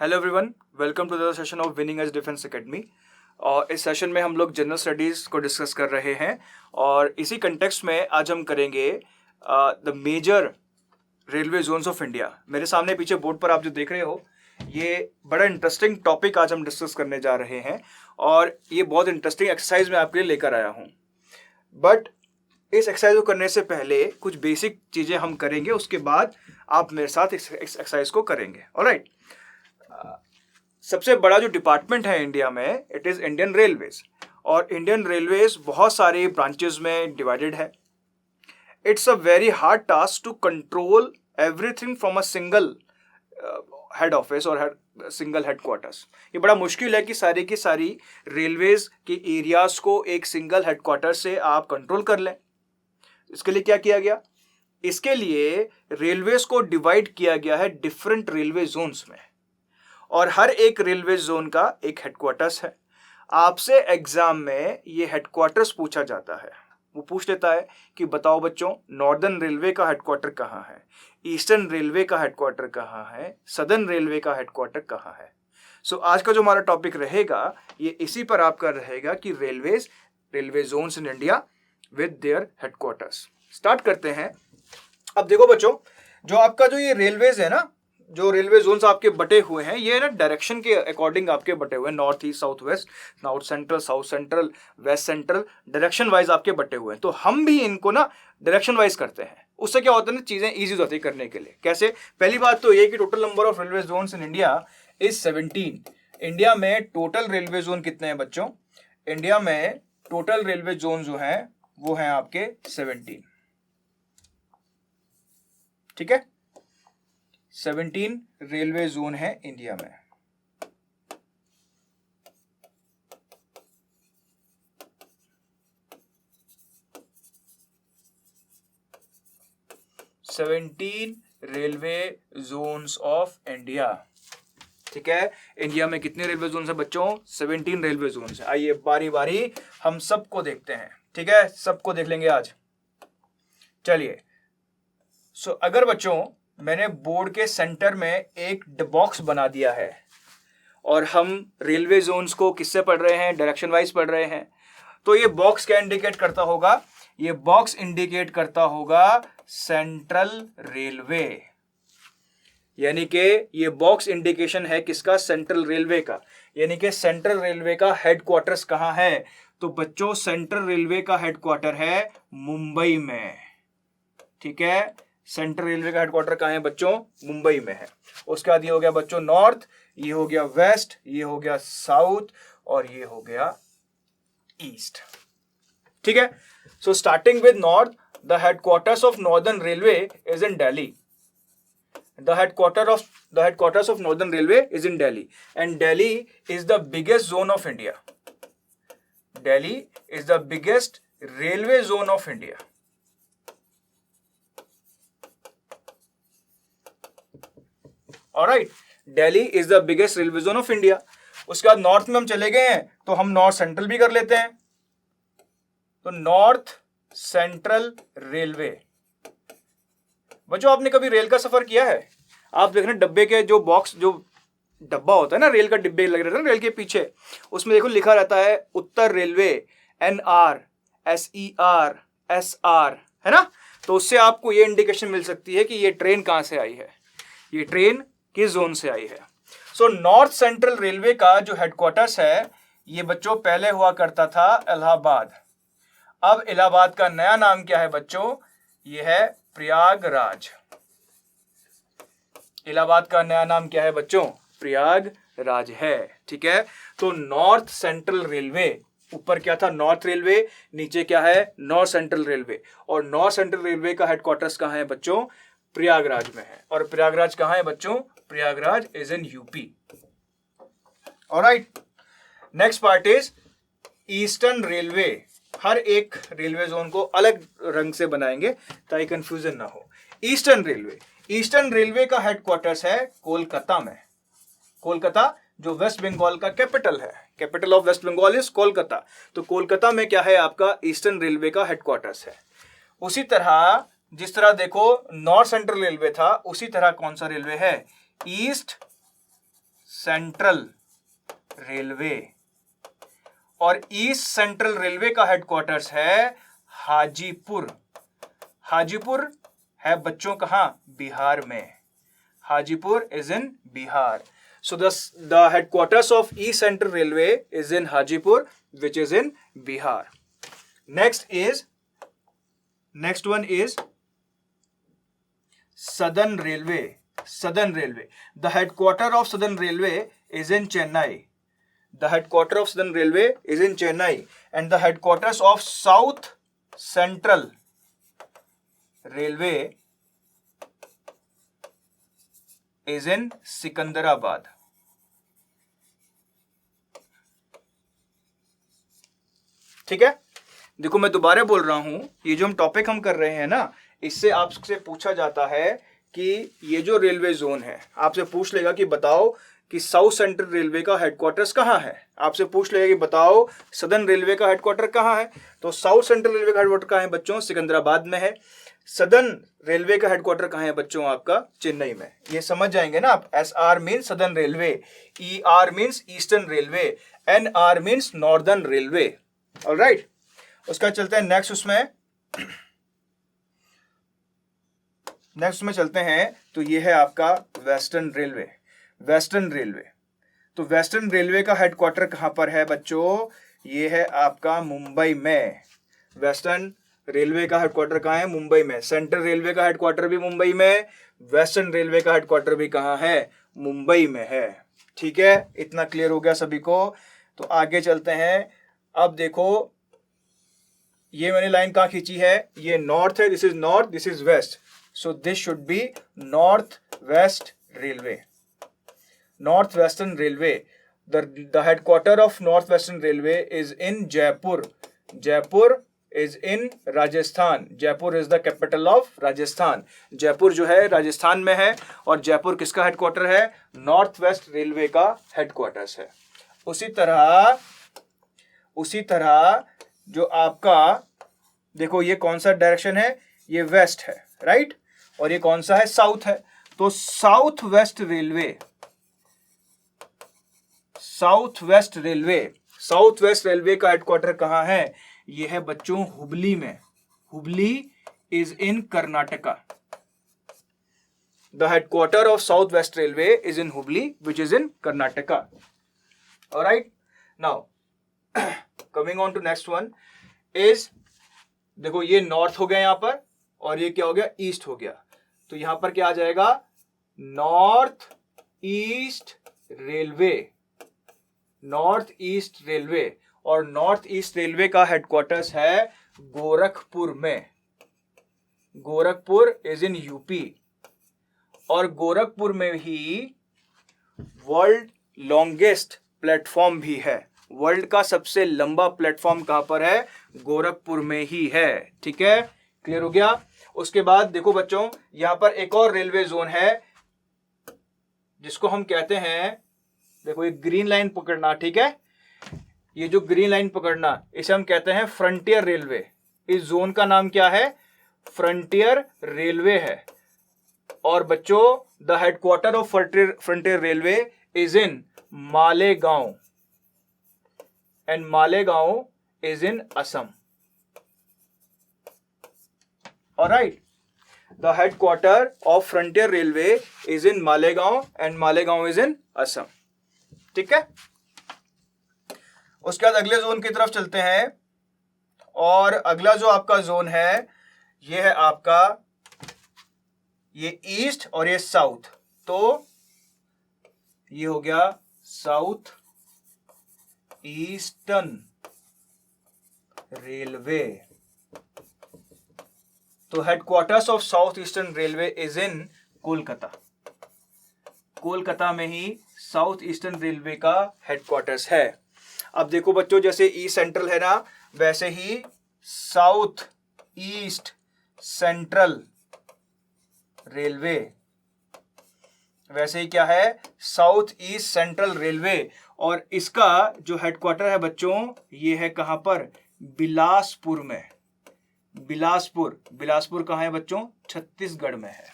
Hello everyone, welcome to the session of winning edge defence academy. और इस session में हम लोग जनरल स्टडीज़ को डिस्कस कर रहे हैं और इसी कंटेक्स्ट में आज हम करेंगे the major railway zones of India. मेरे सामने पीछे बोर्ड पर आप जो देख रहे हो, ये बड़ा इंटरेस्टिंग टॉपिक आज हम डिस्कस करने जा रहे हैं और ये बहुत इंटरेस्टिंग एक्सरसाइज मैं आपके लिए लेकर आया हूँ। बट इस एक्सरसाइज को करने से पहले कुछ बेसिक चीज़ें हम करेंगे, उसके बाद आप मेरे साथ इस एक्सरसाइज को करेंगे। ऑलराइट। सबसे बड़ा जो डिपार्टमेंट है इंडिया में, इट इज़ इंडियन रेलवेज। और इंडियन रेलवेज बहुत सारे ब्रांचेस में डिवाइडेड है। It's a very hard task to control everything from a single head office और सिंगल हेडक्वार्टर्स। ये बड़ा मुश्किल है कि सारी की सारी रेलवेज के एरियाज को एक सिंगल हेडक्वार्टर से आप कंट्रोल कर लें। इसके लिए क्या किया गया? इसके लिए रेलवेज को डिवाइड किया गया है डिफरेंट रेलवे जोन्स में और हर एक रेलवे जोन का एक हेडक्वार्टर्स है। आपसे एग्जाम में ये हेडक्वार्टर्स पूछा जाता है। वो पूछ लेता है कि बताओ बच्चों, नॉर्दर्न रेलवे का हेडक्वार्टर कहाँ है, ईस्टर्न रेलवे का हेडक्वार्टर कहाँ है, सदर्न रेलवे का हेडक्वार्टर कहाँ है। सो आज का जो हमारा टॉपिक रहेगा ये इसी पर आपका रहेगा कि railway zones in India with their headquarters. Start करते हैं। अब देखो बच्चों, जो आपका जो ये रेलवेज है ना, जो रेलवे जोन्स आपके बटे हुए हैं, ये ना डायरेक्शन के अकॉर्डिंग आपके बटे हुए हैं। North east, south west, north central, south central, west central, direction wise आपके बटे हुए हैं। तो हम भी इनको ना डायरेक्शन वाइज करते हैं। उससे क्या होता है ना, चीजें ईजी होती है करने के लिए। कैसे? पहली बात तो ये कि total number of railway zones in India is 17। India में टोटल रेलवे जोन कितने हैं बच्चों? इंडिया में टोटल रेलवे जोन जो है वो है आपके 17। ठीक है, 17 रेलवे जोन है इंडिया में। Railway zones of India. ठीक है, इंडिया में कितने रेलवे जोन है बच्चों? 17 रेलवे जोन है। आइए बारी बारी हम सबको देखते हैं। ठीक है, सबको देख लेंगे आज। चलिए, अगर बच्चों मैंने बोर्ड के सेंटर में एक बॉक्स बना दिया है और हम रेलवे जोन्स को किससे पढ़ रहे हैं? डायरेक्शन वाइज पढ़ रहे हैं। तो ये बॉक्स क्या इंडिकेट करता होगा? ये बॉक्स इंडिकेट करता होगा सेंट्रल रेलवे। यानी कि ये बॉक्स इंडिकेशन है किसका? सेंट्रल रेलवे का। यानी कि सेंट्रल रेलवे का हेडक्वार्टर्स कहां है? तो बच्चों सेंट्रल रेलवे का हेडक्वार्टर है मुंबई में। ठीक है, सेंट्रल रेलवे का हेडक्वार्टर कहां है बच्चों? मुंबई में है। उसके बाद ये हो गया बच्चों नॉर्थ, ये हो गया वेस्ट, ये हो गया साउथ और ये हो गया ईस्ट। ठीक है, so starting with north, the headquarters of northern railway is in Delhi. The headquarters of Northern Railway is in Delhi, and Delhi is the biggest zone of India. Delhi is the biggest railway zone of India. Alright, Delhi is the biggest railway zone of India. उसके बाद north में हम चले गए हैं तो हम north central भी कर लेते हैं। तो नॉर्थ सेंट्रल रेलवे। बच्चों आपने कभी रेल का सफर किया है? आप देख रहे हैं डब्बे के जो बॉक्स, जो डब्बा होता है ना, रेल का डिब्बे लगे रहते हैं रेल के पीछे, उसमें देखो लिखा रहता है उत्तर रेलवे, NR, SER, SR, है ना। तो उससे आपको ये इंडिकेशन मिल सकती है कि ये ट्रेन कहां से आई है, ये ट्रेन किस जोन से आई है। सो नॉर्थ सेंट्रल रेलवे का जो हेडक्वार्टर्स है ये बच्चों पहले हुआ करता था इलाहाबाद। अब इलाहाबाद का नया नाम क्या है बच्चों? ये है प्रयागराज। इलाहाबाद का नया नाम क्या है बच्चों? प्रयागराज है। ठीक है, तो नॉर्थ सेंट्रल रेलवे, ऊपर क्या था? नॉर्थ रेलवे, नीचे क्या है? North central railway. और नॉर्थ सेंट्रल रेलवे का हेडक्वार्टर्स कहां है बच्चों? प्रयागराज में है। और प्रयागराज कहां है बच्चों? Prayagraj is in UP. Alright, next part is eastern railway. हर एक रेलवे जोन को अलग रंग से बनाएंगे ताकि कंफ्यूजन ना हो। ईस्टर्न रेलवे, ईस्टर्न रेलवे का हेडक्वार्टर्स है कोलकाता में। कोलकाता जो वेस्ट बंगाल का कैपिटल है, capital of West Bengal is Kolkata. तो कोलकाता में क्या है आपका? ईस्टर्न रेलवे का हेडक्वार्टर्स है। उसी तरह जिस तरह देखो नॉर्थ सेंट्रल रेलवे था, उसी तरह कौन सा रेलवे है? ईस्ट सेंट्रल रेलवे, और ईस्ट सेंट्रल रेलवे का हेडक्वार्टर्स है हाजीपुर। हाजीपुर है बच्चों कहां? बिहार में। Hajipur is in Bihar. So the headquarters of East Central Railway is in Hajipur, which is in Bihar. Next one is Southern Railway. Southern Railway. The headquarter of Southern Railway is in Chennai. The headquarter of Southern Railway is in Chennai, and the headquarters of South Central Railway is in Secunderabad. ठीक है, देखो मैं दोबारा बोल रहा हूं, ये जो हम टॉपिक हम कर रहे हैं ना, इससे आपसे पूछा जाता है कि ये जो रेलवे जोन है, आपसे पूछ लेगा कि बताओ कि साउथ सेंट्रल रेलवे का हेडक्वार्टर्स कहाँ है। आपसे पूछ लेगा कि बताओ सदर्न रेलवे का हेडक्वार्टर कहाँ है। तो साउथ सेंट्रल रेलवे का हेडक्वार्टर कहाँ है बच्चों? सिकंदराबाद में है। सदर्न रेलवे का हेडक्वार्टर कहाँ है बच्चों? आपका चेन्नई में। ये समझ जाएंगे ना आप। SR means southern railway, ER means eastern railway, NR means northern railway. Alright, उसका चलते हैं नेक्स्ट। उसमें चलते हैं, तो ये है आपका वेस्टर्न रेलवे। वेस्टर्न रेलवे, तो वेस्टर्न रेलवे का हेडक्वार्टर कहां पर है बच्चों? ये है आपका मुंबई में। वेस्टर्न रेलवे का हेडक्वार्टर कहाँ है? मुंबई में। सेंट्रल रेलवे का हेडक्वार्टर भी मुंबई में, वेस्टर्न रेलवे का हेडक्वार्टर भी कहाँ है? मुंबई में है। ठीक है, इतना क्लियर हो गया सभी को। तो आगे चलते हैं। अब देखो, ये मैंने लाइन कहाँ खींची है? ये नॉर्थ है, this is north, this is west, so this should be north west railway. North western railway, the headquarter of north western railway is in Jaipur. Jaipur is in Rajasthan. Jaipur is the capital of Rajasthan. Jaipur जो है राजस्थान में है, और जयपुर किसका headquarter है? North west railway का headquarters है। उसी तरह जो आपका देखो, ये कौन सा डायरेक्शन है? ये वेस्ट है, राइट, और ये कौन सा है? साउथ है। तो south west railway, south west railway का हेडक्वार्टर कहां है? ये है बच्चों हुबली में। Hubli is in Karnataka. The headquarter of south west railway is in Hubli, which is in Karnataka. Alright, now coming on to next one is, देखो ये नॉर्थ हो गया यहां पर, और ये क्या हो गया? ईस्ट हो गया। तो यहां पर क्या आ जाएगा? North east railway. North east railway, और नॉर्थ ईस्ट रेलवे का हेडक्वार्टर्स है गोरखपुर में। गोरखपुर इज इन यूपी, और गोरखपुर में ही वर्ल्ड लॉन्गेस्ट प्लेटफॉर्म भी है। वर्ल्ड का सबसे लंबा प्लेटफॉर्म कहां पर है? गोरखपुर में ही है। ठीक है, क्लियर हो गया। उसके बाद देखो बच्चों, यहां पर एक और रेलवे जोन है जिसको हम कहते हैं, देखो ये ग्रीन लाइन पकड़ना, ठीक है, ये जो ग्रीन लाइन पकड़ना, इसे हम कहते हैं फ्रंटियर रेलवे। इस जोन का नाम क्या है? फ्रंटियर रेलवे है। और बच्चों, the headquarter of frontier railway is in Malegaon, and Malegaon is in Assam. Alright, the headquarter of frontier railway is in Malegaon, and Malegaon is in Assam. ठीक है, उसके बाद अगले जोन की तरफ चलते हैं, और अगला जो आपका जोन है, ये है आपका, ये ईस्ट और ये साउथ। तो ये हो गया साउथ ईस्टर्न रेलवे। तो headquarters of south eastern railway is इन कोलकाता। कोलकाता में ही साउथ ईस्टर्न रेलवे का हेडक्वार्टर्स है। अब देखो बच्चों, जैसे ईस्ट सेंट्रल है ना, वैसे ही साउथ ईस्ट सेंट्रल रेलवे, वैसे ही क्या है? South east central railway. और इसका जो हेडक्वार्टर है बच्चों, ये है कहां पर? बिलासपुर में। बिलासपुर कहां है बच्चों? छत्तीसगढ़ में है।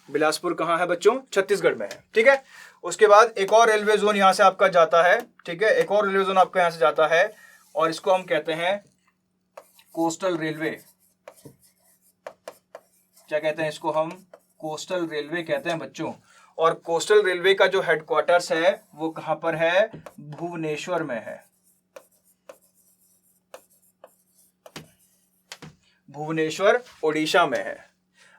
बिलासपुर कहां है बच्चों? छत्तीसगढ़ में है। ठीक है, उसके बाद एक और रेलवे जोन यहाँ से आपका जाता है, ठीक है, एक और रेलवे जोन आपका यहाँ से जाता है और इसको हम कहते हैं कोस्टल रेलवे। क्या कहते हैं इसको हम? कोस्टल रेलवे कहते हैं बच्चों। और कोस्टल रेलवे का जो हेडक्वार्टर्स है वो कहां पर है? भुवनेश्वर में है। भुवनेश्वर ओडिशा में है।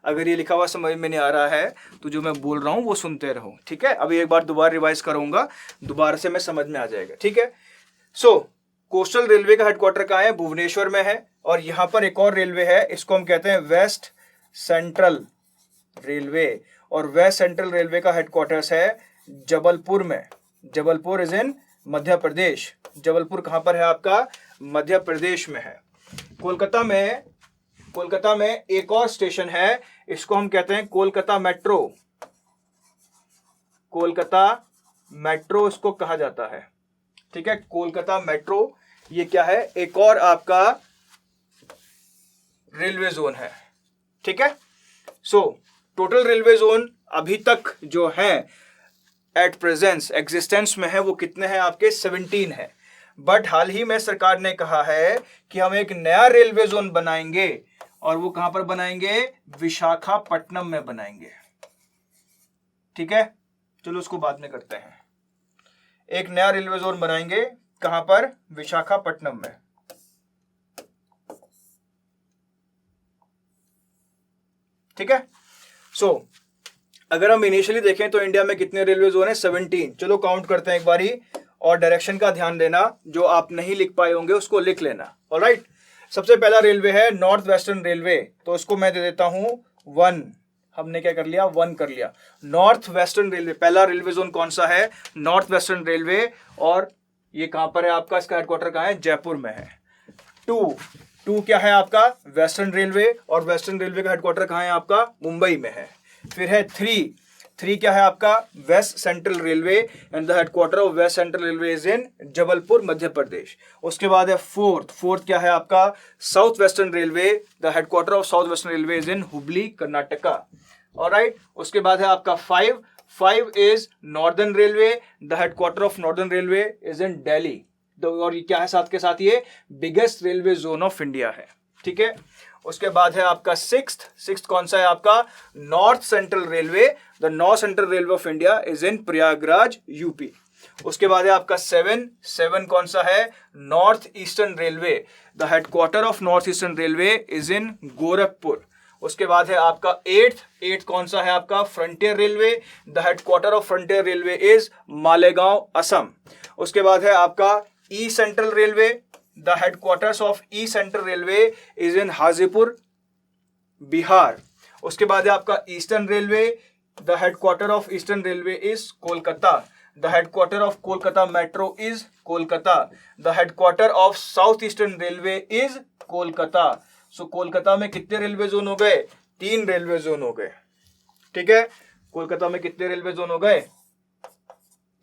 अगर ये लिखा हुआ समझ में नहीं आ रहा है तो जो मैं बोल रहा हूं वो सुनते रहो, ठीक है। अभी एक बार दोबारा रिवाइज करूंगा, दोबारा से मैं समझ में आ जाएगा, ठीक है। सो कोस्टल रेलवे का हेडक्वार्टर कहाँ है? भुवनेश्वर में है। और यहाँ पर एक और रेलवे है, इसको हम कहते हैं वेस्ट सेंट्रल रेलवे। और वेस्ट सेंट्रल रेलवे का हेडक्वार्टर्स है जबलपुर में। Jabalpur is in Madhya Pradesh. जबलपुर कहाँ पर है आपका? मध्य प्रदेश में है। कोलकाता में एक और स्टेशन है, इसको हम कहते हैं कोलकाता मेट्रो। कोलकाता मेट्रो इसको कहा जाता है, ठीक है। कोलकाता मेट्रो ये क्या है? एक और आपका रेलवे जोन है, ठीक है। सो टोटल रेलवे जोन अभी तक जो है एट प्रेजेंस एग्जिस्टेंस में है वो कितने हैं आपके? 17 है। बट हाल ही में सरकार ने कहा है कि हम एक नया रेलवे जोन बनाएंगे और वो कहां पर बनाएंगे? विशाखापट्टनम में बनाएंगे, ठीक है। चलो उसको बाद में करते हैं। एक नया रेलवे जोन बनाएंगे कहां पर? विशाखापट्टनम में, ठीक है। सो अगर हम इनिशियली देखें तो इंडिया में कितने रेलवे जोन है? 17। चलो काउंट करते हैं एक बारी। और डायरेक्शन का ध्यान देना, जो आप नहीं लिख पाए होंगे उसको लिख लेना, ऑलराइट। सबसे पहला रेलवे है नॉर्थ वेस्टर्न रेलवे, तो इसको मैं दे देता हूं 1। हमने क्या कर लिया? 1 कर लिया। नॉर्थ वेस्टर्न रेलवे, पहला रेलवे जोन कौन सा है? North western railway. और ये कहां पर है आपका? इसका हेडक्वार्टर कहां है? जयपुर में है। 2 क्या है आपका? Western railway. और वेस्टर्न रेलवे का हेडक्वार्टर कहां है आपका? मुंबई में है। फिर है 3 क्या है आपका? West central railway and the headquarter of west central railway is in Jabalpur Madhya Pradesh. उसके बाद है 4 क्या है आपका? South western railway, the headquarter of south western railway is in Hubli Karnataka, alright. उसके बाद है आपका 5 is northern railway, the headquarter of northern railway is in Delhi. और ये क्या है साथ के साथ? ये biggest railway zone of India है, ठीक है। उसके बाद है आपका 6th कौन सा है आपका? North central railway, the north central railway of India is in Prayagraj UP. उसके बाद है आपका 7 कौन सा है? North eastern railway, the headquarter of north eastern railway is इन गोरखपुर। उसके बाद है आपका 8 कौन सा है आपका? Frontier railway, the headquarter of frontier railway is Malegaon Assam. उसके बाद है आपका east central railway, the headquarters of east central railway is इन हाजीपुर बिहार। उसके बाद है आपका eastern railway, the headquarter of eastern railway is Kolkata, the headquarter of Kolkata metro is Kolkata, the headquarter of south eastern railway is Kolkata. So Kolkata में कितने railway zone हो गए? 3 railway zone हो गए, ठीक है। कोलकाता में कितने रेलवे जोन हो गए?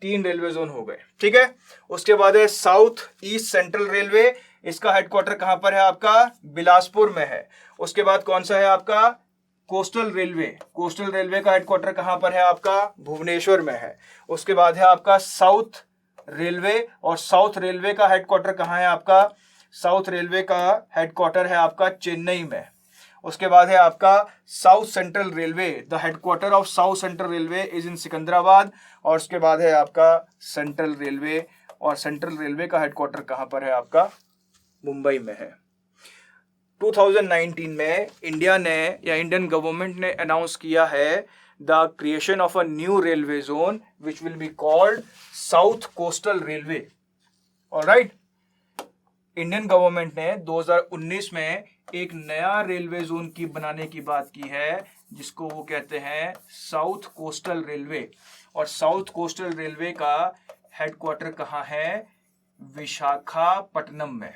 3 रेलवे जोन हो गए, ठीक है। उसके बाद है साउथ ईस्ट सेंट्रल रेलवे, इसका हेडक्वार्टर कहां पर है आपका? बिलासपुर में है। उसके बाद कौन सा है आपका? कोस्टल रेलवे, कोस्टल रेलवे का हेडक्वार्टर कहां पर है आपका? भुवनेश्वर में है। उसके बाद है आपका साउथ रेलवे, और साउथ रेलवे का हेडक्वार्टर कहां है आपका? साउथ रेलवे का हेडक्वार्टर है आपका चेन्नई में। उसके बाद है आपका south central railway, the headquarter of south central railway is इन सिकंदराबाद। और उसके बाद है आपका सेंट्रल रेलवे, और सेंट्रल रेलवे का हेडक्वार्टर कहां पर है आपका? मुंबई में है। 2019 में इंडिया ने या इंडियन गवर्नमेंट ने अनाउंस किया है the creation of a new railway zone which will be called south coastal railway, alright. Indian government ने 2019 में एक नया रेलवे जोन की बनाने की बात की है, जिसको वो कहते हैं साउथ कोस्टल रेलवे। और साउथ कोस्टल रेलवे का हेडक्वार्टर कहां है? विशाखापट्टनम में,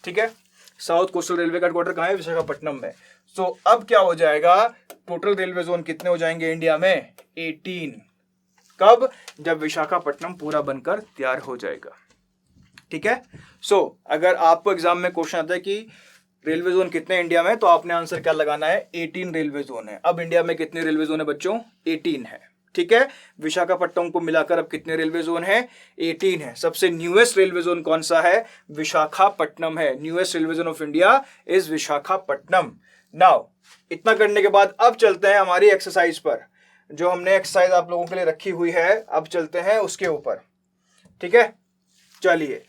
ठीक है। साउथ कोस्टल रेलवे का हेडक्वार्टर कहां है? विशाखापट्टनम में। सो अब क्या हो जाएगा? टोटल रेलवे जोन कितने हो जाएंगे इंडिया में? 18। कब? जब विशाखापट्टनम पूरा बनकर तैयार हो जाएगा, ठीक है। सो अगर आपको एग्जाम में क्वेश्चन आता है कि रेलवे जोन कितने इंडिया में, तो आपने आंसर क्या लगाना है, 18 रेलवे जोन है। अब इंडिया में कितने रेलवे जोन है बच्चों, 18 है। ठीक है, विशाखापट्टनम को मिलाकर अब कितने रेलवे जोन है, 18 है। सबसे न्यूएस्ट रेलवे जोन कौन सा है, विशाखापट्टनम है। Newest railway zone of India is Visakhapatnam. Now इतना करने के बाद अब चलते हैं हमारी एक्सरसाइज पर, जो हमने एक्सरसाइज आप लोगों के लिए रखी हुई है, अब चलते हैं उसके ऊपर। ठीक है, चलिए।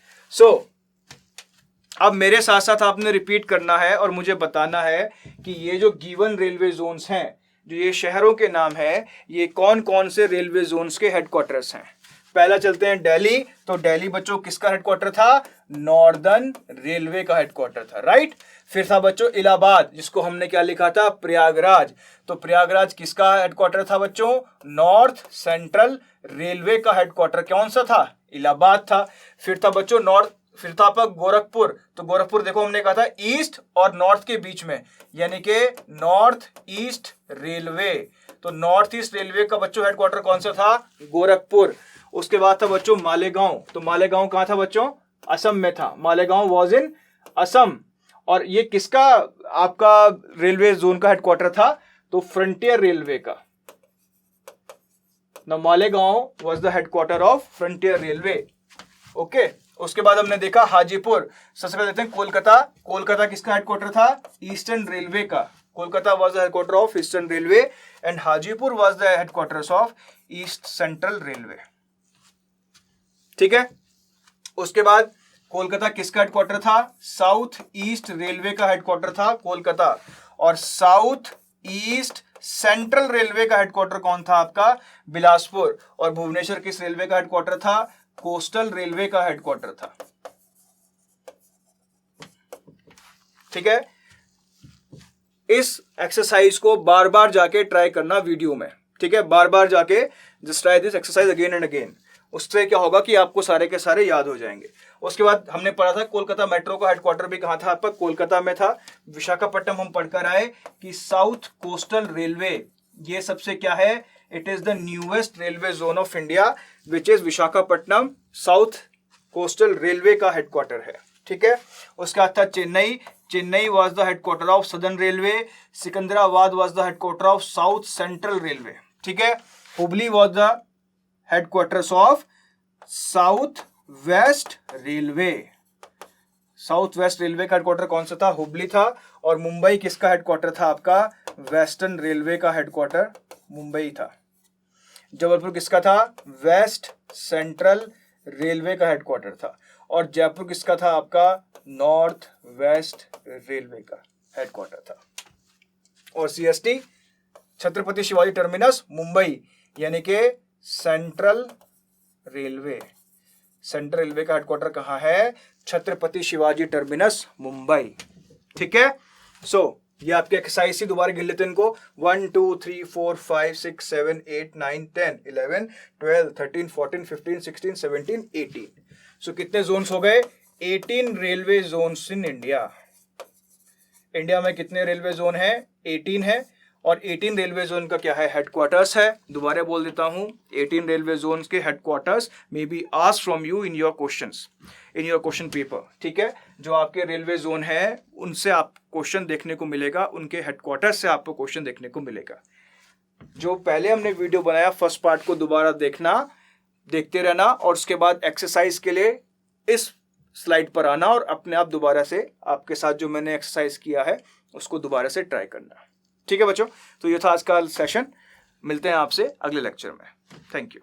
अब मेरे साथ साथ आपने रिपीट करना है और मुझे बताना है कि ये जो गिवन रेलवे जोन्स हैं, जो ये शहरों के नाम है, ये कौन कौन से रेलवे जोन्स के हेडक्वार्टर्स हैं। पहला चलते हैं दिल्ली। तो दिल्ली बच्चों किसका हेडक्वार्टर था, नॉर्दर्न रेलवे का हेडक्वार्टर था, राइट। फिर था बच्चों इलाहाबाद, जिसको हमने क्या लिखा था, प्रयागराज। तो प्रयागराज किसका हेडक्वार्टर था बच्चों, नॉर्थ सेंट्रल रेलवे का हेडक्वार्टर कौन सा था, इलाहाबाद था। फिर था बच्चों फिर था आपका गोरखपुर। तो गोरखपुर देखो हमने कहा था ईस्ट और नॉर्थ के बीच में, यानी कि नॉर्थ ईस्ट रेलवे। तो नॉर्थ ईस्ट रेलवे का बच्चों हेडक्वार्टर कौन सा था, गोरखपुर। उसके बाद था बच्चों मालेगांव। तो मालेगांव कहां था बच्चों, असम में था। Malegaon was in Assam. और ये किसका आपका रेलवे जोन का हेडक्वार्टर था, तो फ्रंटियर रेलवे का। Now Malegaon was the headquarter of frontier railway. Okay, उसके बाद हमने देखा हाजीपुर। सबसे पहले देखते हैं कोलकाता। कोलकाता किसका हेडक्वार्टर था, ईस्टर्न रेलवे का। Kolkata was the headquarter of eastern railway and Hajipur was the headquarters of east central railway. ठीक है, उसके बाद कोलकाता किसका हेडक्वार्टर था, साउथ ईस्ट रेलवे का हेडक्वार्टर था कोलकाता। और साउथ ईस्ट सेंट्रल रेलवे का हेडक्वार्टर कौन था आपका, बिलासपुर। और भुवनेश्वर किस रेलवे का हेडक्वार्टर था, कोस्टल रेलवे का हेडक्वार्टर था। ठीक है, इस एक्सरसाइज को बार बार जाके ट्राई करना वीडियो में। ठीक है, बार बार जाके just try this exercise again and again. उससे क्या होगा कि आपको सारे के सारे याद हो जाएंगे। उसके बाद हमने पढ़ा था कोलकाता मेट्रो का हेडक्वार्टर भी कहां था आपका, कोलकाता में था। विशाखापट्टनम हम पढ़कर आए कि साउथ कोस्टल रेलवे, ये सबसे क्या है, it is the newest railway zone of India which is Visakhapatnam. South coastal railway का हेडक्वार्टर है। ठीक है, उसके बाद था Chennai. Chennai was the headquarter of southern railway. Secunderabad was the headquarter of south central railway. ठीक है, Hubli was the headquarters of south west railway. South west railway का हेडक्वार्टर कौन सा था, हुबली था। और मुंबई किसका हेडक्वार्टर था आपका, वेस्टर्न रेलवे का हेडक्वार्टर मुंबई था। जबलपुर किसका था, वेस्ट सेंट्रल रेलवे का हेडक्वार्टर था। और जयपुर किसका था आपका, नॉर्थ वेस्ट रेलवे का हेडक्वार्टर था। और सीएसटी छत्रपति शिवाजी टर्मिनस मुंबई, यानी कि सेंट्रल रेलवे। सेंट्रल रेलवे का हेडक्वार्टर कहां है, छत्रपति शिवाजी टर्मिनस मुंबई। ठीक है, सो ये आपके एक्सरसाइज से दोबारा गिन लेते हैं इनको। 1 2 3 4 5 6 7 8 9 10 11 12 13 14 15 16 17 18। सो कितने जोन्स हो गए, 18 railway zones in India. India में कितने रेलवे जोन है, 18 है। और 18 रेलवे जोन का क्या है, हेडक्वार्टर्स है। दोबारा बोल देता हूं, 18 रेलवे जोन के headquarters may be asked from you in your questions, in your question paper. ठीक है, जो आपके रेलवे जोन है उनसे आप क्वेश्चन देखने को मिलेगा, उनके हेडक्वार्टर्स से आपको क्वेश्चन देखने को मिलेगा। जो पहले हमने वीडियो बनाया फर्स्ट पार्ट को दोबारा देखना, देखते रहना, और उसके बाद एक्सरसाइज के लिए इस स्लाइड पर आना और अपने आप दोबारा से आपके साथ जो मैंने एक्सरसाइज किया है उसको दोबारा से ट्राई करना। ठीक है बच्चों, तो ये था आज का सेशन। मिलते हैं आपसे अगले लेक्चर में। Thank you.